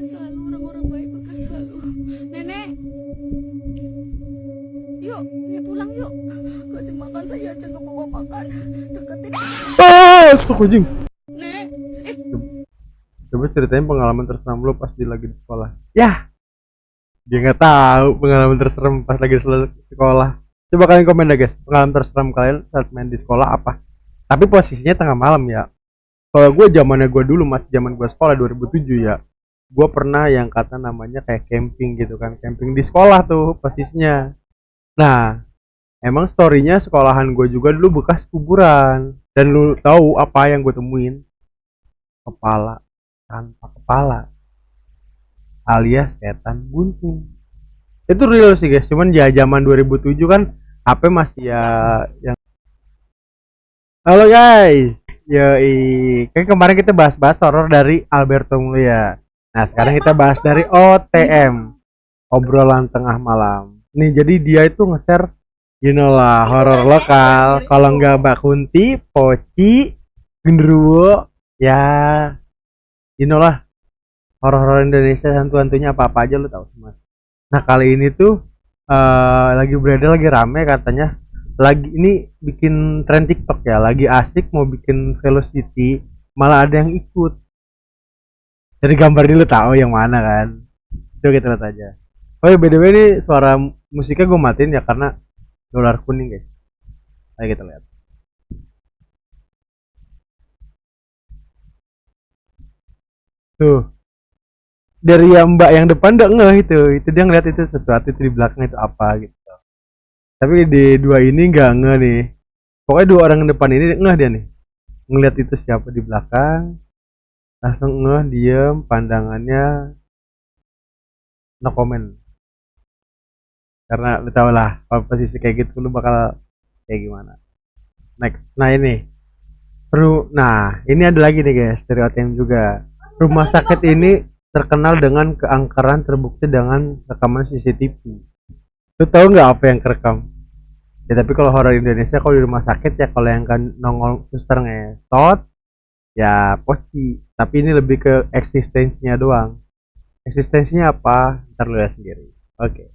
Selalu orang-orang baik bakal selalu. Nenek, yuk, nenek pulang yuk. Gak dimakan saya aja nggak bawa makan. Deketin. Stop anjing. Nek, Coba ceritain pengalaman terserem lo pas lagi di sekolah. Ya, dia nggak tahu pengalaman terserem pas lagi di sekolah. Coba kalian komen deh guys, pengalaman terserem kalian saat main di sekolah apa? Tapi posisinya tengah malam ya. Kalau gue zamannya gue dulu masih zaman gue sekolah 2007 ya. Gue pernah yang kata namanya kayak camping gitu kan, camping di sekolah tuh posisinya. Nah, emang storynya sekolahan gue juga dulu bekas kuburan. Dan lu tahu apa yang gue temuin? Kepala tanpa kepala alias setan bunting. Itu real sih guys, cuman ya zaman 2007 kan HP masih ya yang. Halo guys, yoi, kan kemarin kita bahas-bahas horor dari Alberto Mulia. Nah sekarang kita bahas dari OTM, obrolan tengah malam. Nih jadi dia itu nge-share you know lah horor lokal. Kalau nggak Mbak Kunti, Poci, Genderuwo, ya you know lah horor-horor Indonesia hantu-hantunya apa-apa aja lu tahu semua. Nah kali ini tuh lagi beredar lagi rame katanya lagi ini bikin tren TikTok ya lagi asik mau bikin velocity malah ada yang ikut. Dari gambar ini lu tahu yang mana kan? Coba kita lihat aja. Oh ya by the way ini suara musiknya gue matiin ya karena dolar kuning guys. Ayo kita lihat. Tuh dari yang mbak yang depan udah ngeh itu dia ngeliat itu sesuatu itu di belakang itu apa gitu. Tapi di dua ini nggak ngeh nih. Pokoknya dua orang yang depan ini ngeh dia nih. Ngeliat itu siapa di belakang, langsung ngeh diem, pandangannya no comment. Karena lu tau lah, kalau posisi kayak gitu lu bakal kayak gimana. Next, nah ini nah ini ada lagi nih guys dari OTM juga. Rumah sakit ini terkenal dengan keangkeran terbukti dengan rekaman CCTV. Lu tahu nggak apa yang kerekam? Ya tapi kalau horor Indonesia kalau di rumah sakit ya kalau yang kan nongol suster ngetot ya poci. Tapi ini lebih ke eksistensinya doang. Eksistensinya apa? Ntar lu lihat sendiri. Oke.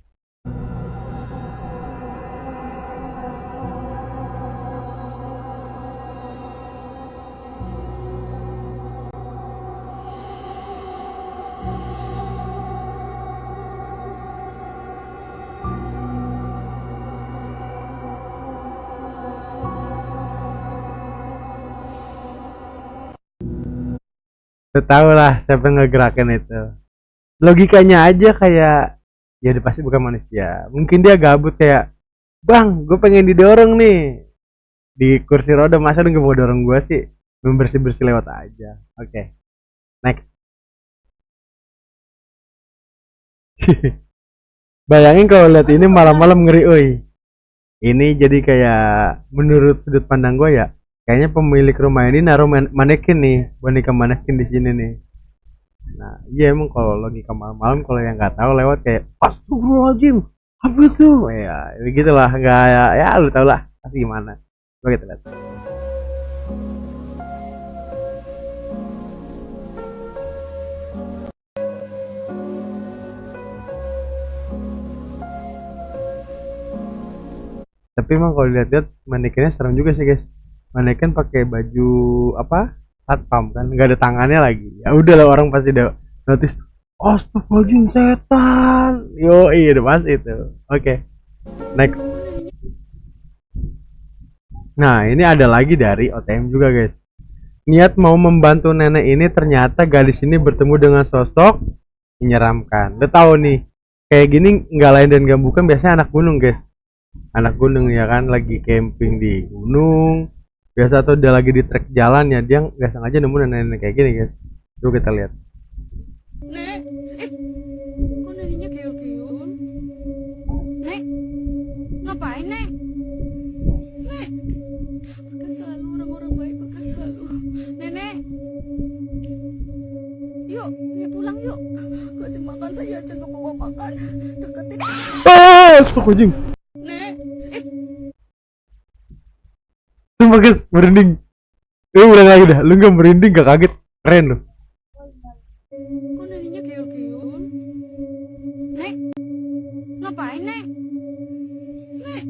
Lu tahu lah siapa yang ngegerakin itu. Logikanya aja kayak ya dia pasti bukan manusia. Mungkin dia gabut kayak, "Bang, gue pengen didorong nih." Di kursi roda masa lu gak mau dorong gue sih? Bersih-bersih lewat aja. Oke. Next. Bayangin kalau lihat ini malam-malam ngeri, oi. Ini jadi kayak menurut sudut pandang gue ya, kayaknya pemilik rumah ini naruh manekin nih, boneka manekin di sini nih. Nah, iya emang kalau logika malam-malam kalau yang nggak tahu lewat kayak astagfirullahaladzim, apa itu? Ya, begitulah nggak ya, ya lu tau lah pasti gimana. Coba kita lihat. Tapi emang kalau dilihat-lihat manekinnya serem juga sih guys. Manekin pakai baju apa? Satpam kan, nggak ada tangannya lagi. Ya udah lah orang pasti udah notice. Astagfirullahaladzim setan. Yo iya udah pasti itu. Oke, next. Nah ini ada lagi dari OTM juga guys. Niat mau membantu nenek ini ternyata gadis ini bertemu dengan sosok menyeramkan. Udah tahu nih, kayak gini nggak lain dan nggak bukan biasanya anak gunung guys. Anak gunung ya kan lagi camping di gunung. Biasa tuh dia lagi di trek jalan ya dia nggak sengaja nemu nenek-nenek kayak gini guys. Coba kita lihat. nek, kok neneknya keol-keol? Nek, ngapain nek? Nek, bakal selalu orang-orang baik bakal selalu. Nenek, yuk, nenek pulang yuk. Gak dimakan saya aja nggak bawa makan. Deketin. Stop anjing. Nek, Sumpah guys, merinding. Udah lagi dah. Lu nggak merinding gak kaget? Keren loh. kok neneknya keol-keol? Ngapain, Nek? Nek,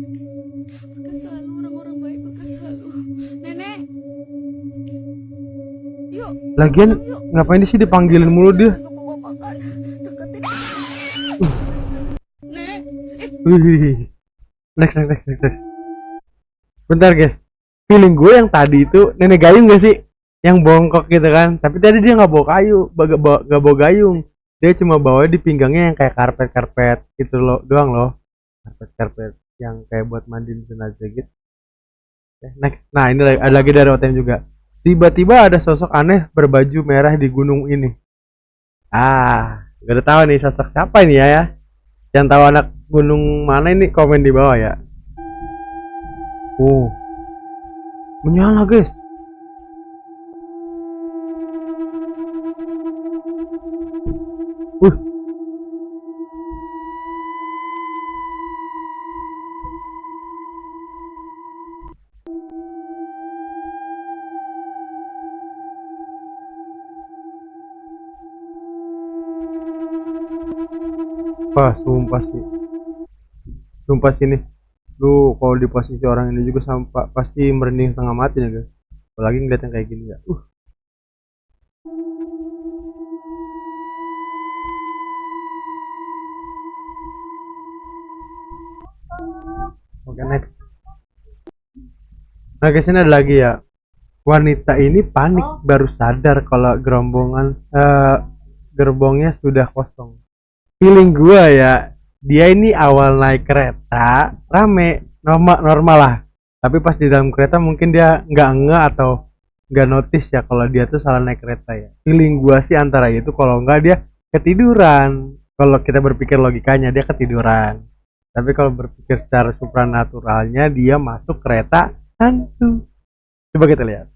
berkah selalu orang-orang baik, berkah selalu. Nenek, yuk. Lagian Pulang yuk. ngapain sih dipanggilin mulu dia? Lu bawa makan. Deketin. Nek, Wih. Next. Bentar guys. Feeling gue yang tadi itu nenek gayung gak sih? Yang bongkok gitu kan. Tapi tadi dia nggak bawa kayu, nggak bawa gayung. Dia cuma bawa di pinggangnya yang kayak karpet gitu loh, doang loh. Karpet yang kayak buat mandiin jenazah gitu. Next. Nah, ini ada lagi dari OTM juga. Tiba-tiba ada sosok aneh berbaju merah di gunung ini. Gak ada tahu nih sosok siapa ini ya. Yang tahu anak gunung mana ini komen di bawah ya. Menyala guys. Wih. Wah, sumpah sih nih. Lu kalau di posisi orang ini juga sampai pasti merinding setengah mati ya guys. Apalagi ngeliat yang kayak gini ya. Oke, next. Nah guys, ini ada lagi ya. Wanita ini panik baru sadar kalau gerbongnya sudah kosong. Feeling gua ya, dia ini awal naik kereta rame, normal lah. Tapi pas di dalam kereta mungkin dia nggak atau nggak notice ya kalau dia tuh salah naik kereta ya. Feeling gua sih antara itu, kalau nggak dia ketiduran. Kalau kita berpikir logikanya dia ketiduran. Tapi kalau berpikir secara supranaturalnya dia masuk kereta hantu. Coba kita lihat.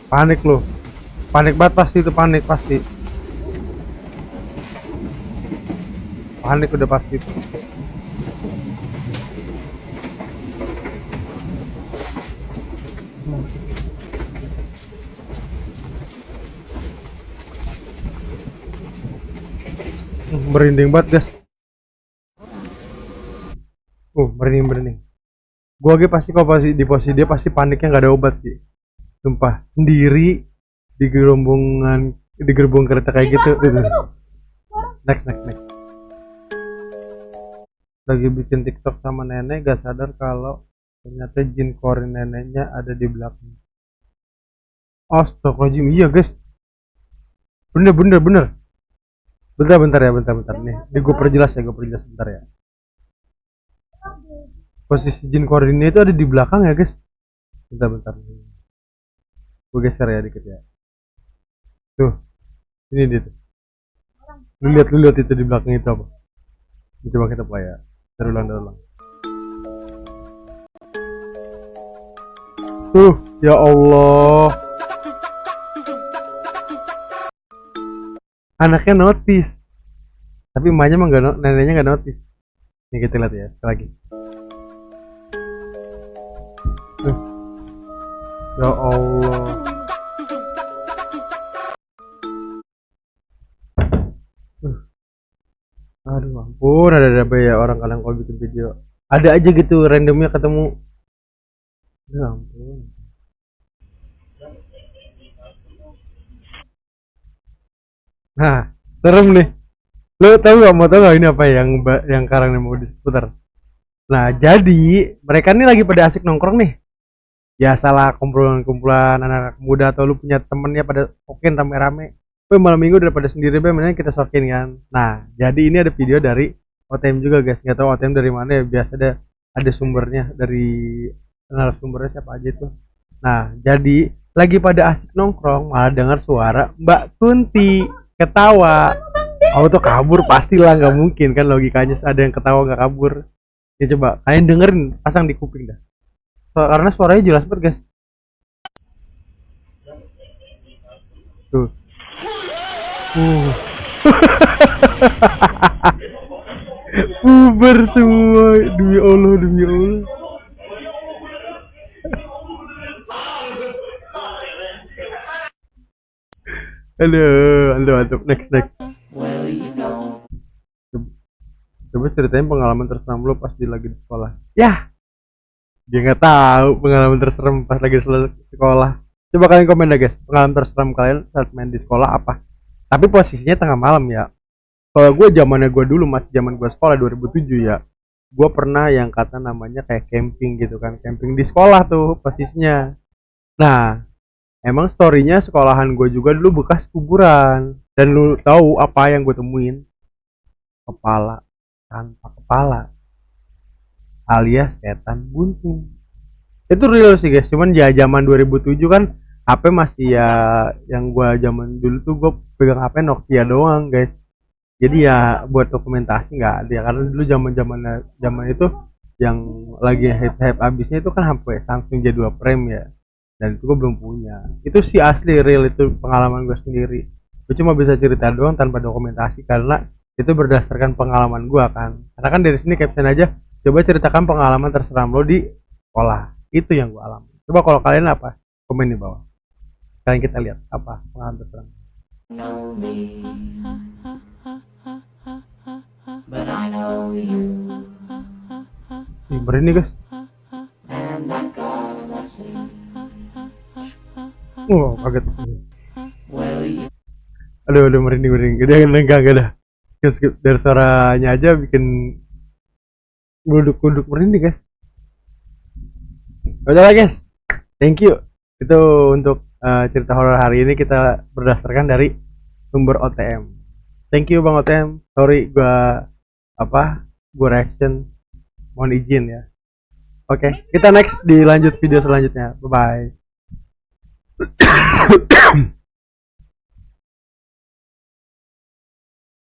Panik loh. Panik banget pasti itu, pasti. Panik udah pasti. Merinding banget guys. Merinding. Gua lagi pasti kalau pasti di posisi dia pasti paniknya nggak ada obat sih. Sumpah, sendiri di gerbong kereta kayak gitu. Next. Lagi bikin TikTok sama nenek, gak sadar kalau ternyata jin korin neneknya ada di belakang. Astagfirullahaladzim, iya guys. Bener. Bentar ya. Nih gue perjelas bentar ya. Posisi jin korinnya itu ada di belakang ya guys. Bentar. Gue geser ya dikit ya. Tuh, ini dia tuh. Lu lihat itu di belakang itu apa? Coba kita play ya. Terulang. Tuh, ya Allah. Anaknya notice. Tapi emaknya mah neneknya nggak notice. Ini kita lihat ya sekali lagi. Tuh. Ya Allah. Aduh ampun, ada ya orang kadang kalau bikin video. Ada aja gitu randomnya ketemu. Ya ampun. Nah, serem nih. Lo mau tahu gak ini apa yang karang mau diseputar? Nah, jadi mereka nih lagi pada asik nongkrong nih. Ya salah kumpulan anak-anak muda, atau lu punya temennya pada oken rame-rame. Malam minggu daripada sendiri mendingan kita sokin kan. Nah, jadi ini ada video dari OTM juga guys. Nggak tahu OTM dari mana ya, biasa ada sumbernya dari narasumbernya siapa aja tuh. Nah, jadi lagi pada asik nongkrong malah dengar suara Mbak Kunti ketawa. Tuh kabur pastilah, nggak mungkin kan, logikanya ada yang ketawa nggak kabur. Ya coba kalian dengerin, pasang di kuping dah. Karena suaranya jelas banget guys. Tuh. Bubar semua, demi Allah, demi Allah. Aduh, aduh, next, next. Coba ceritain pengalaman terseram lo pas lagi di sekolah. Ya, dia nggak tahu pengalaman terseram pas lagi di sekolah. Coba kalian komen deh guys, pengalaman terseram kalian saat main di sekolah apa? Tapi posisinya tengah malam ya. Kalau gue zamannya gue dulu masih zaman gue sekolah 2007 ya. Gue pernah yang kata namanya kayak camping gitu kan, camping di sekolah tuh posisinya. Nah, emang storynya sekolahan gue juga dulu bekas kuburan. Dan lu tahu apa yang gue temuin? Kepala tanpa kepala, alias setan buntung. Itu real sih guys, cuman ya zaman 2007 kan HP masih ya, yang gua zaman dulu tuh gua pegang HP Nokia doang guys. Jadi ya buat dokumentasi nggak ada karena dulu zaman itu yang lagi hype abisnya itu kan HP Samsung J2 Prime ya. Dan itu gua belum punya. Itu sih asli real, itu pengalaman gua sendiri. Gua cuma bisa cerita doang tanpa dokumentasi karena itu berdasarkan pengalaman gua kan. Karena kan dari sini caption aja, coba ceritakan pengalaman terseram lo di sekolah. Itu yang gua alami. Coba kalau kalian apa? Komen di bawah. Kalian kita lihat apa pengalaman terseram. Know me, but I know you, Ih, berani guys. and I'm gonna see. Kaget. Will you Aduh, merinding. Enggak dah. Skip dari suaranya aja bikin guduk merinding guys. Udah lah guys, thank you. Itu untuk cerita horor hari ini kita berdasarkan dari sumber OTM. Thank you Bang OTM. Sorry gua reaction, mohon izin ya. Oke, kita next dilanjut video selanjutnya. Bye bye.